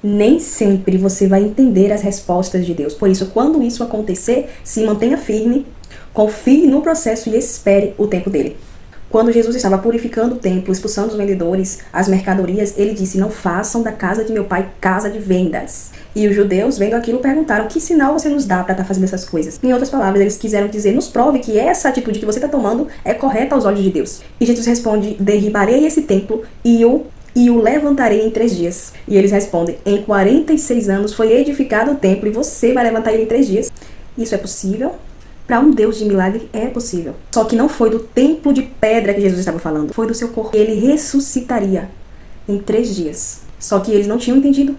Nem sempre você vai entender as respostas de Deus. Por isso, quando isso acontecer, se mantenha firme, confie no processo e espere o tempo dele. Quando Jesus estava purificando o templo, expulsando os vendedores, as mercadorias, ele disse: não façam da casa de meu pai casa de vendas. E os judeus, vendo aquilo, perguntaram: que sinal você nos dá para estar fazendo essas coisas? Em outras palavras, eles quiseram dizer: nos prove que essa atitude que você está tomando é correta aos olhos de Deus. E Jesus responde: derribarei esse templo e o levantarei em 3 dias. E eles respondem: em 46 anos foi edificado o templo e você vai levantar ele em 3 dias? Isso é possível? Para um Deus de milagre é possível. Só que não foi do templo de pedra que Jesus estava falando. Foi do seu corpo. Ele ressuscitaria em 3 dias. Só que eles não tinham entendido.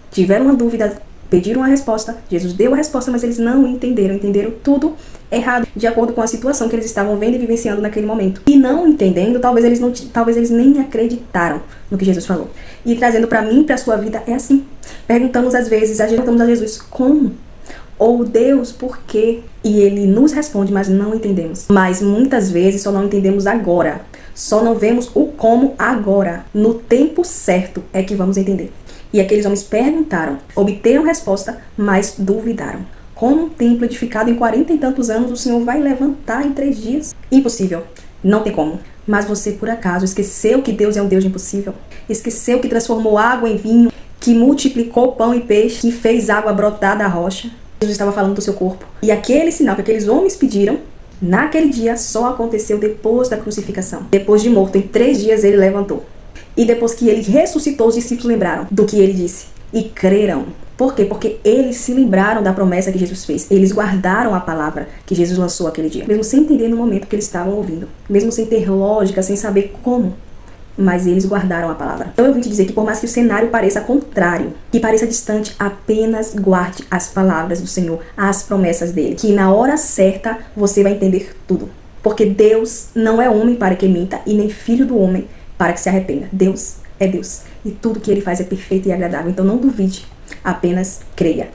Tiveram uma dúvida, pediram a resposta. Jesus deu a resposta, mas eles não entenderam. Entenderam tudo errado, de acordo com a situação que eles estavam vendo e vivenciando naquele momento. E não entendendo, talvez eles nem acreditaram no que Jesus falou. E trazendo para mim, para a sua vida, é assim. Perguntamos a Jesus, como? Ou Deus, por quê? E ele nos responde, mas não entendemos. Mas muitas vezes só não entendemos agora. Só não vemos o como agora. No tempo certo é que vamos entender. E aqueles homens perguntaram, obteram resposta, mas duvidaram. Como um templo edificado em 40 e tantos anos o Senhor vai levantar em 3 dias? Impossível. Não tem como. Mas você, por acaso, esqueceu que Deus é um Deus de impossível? Esqueceu que transformou água em vinho, que multiplicou pão e peixe, que fez água brotar da rocha? Jesus estava falando do seu corpo. E aquele sinal que aqueles homens pediram, naquele dia, só aconteceu depois da crucificação. Depois de morto, em 3 dias ele levantou. E depois que ele ressuscitou, os discípulos lembraram do que ele disse. E creram. Por quê? Porque eles se lembraram da promessa que Jesus fez. Eles guardaram a palavra que Jesus lançou aquele dia. Mesmo sem entender no momento que eles estavam ouvindo. Mesmo sem ter lógica, sem saber como. Mas eles guardaram a palavra. Então eu vim te dizer que por mais que o cenário pareça contrário, que pareça distante, apenas guarde as palavras do Senhor, as promessas dele. Que na hora certa você vai entender tudo. Porque Deus não é homem para que minta e nem filho do homem para que se arrependa. Deus é Deus. E tudo que ele faz é perfeito e agradável. Então não duvide, apenas creia.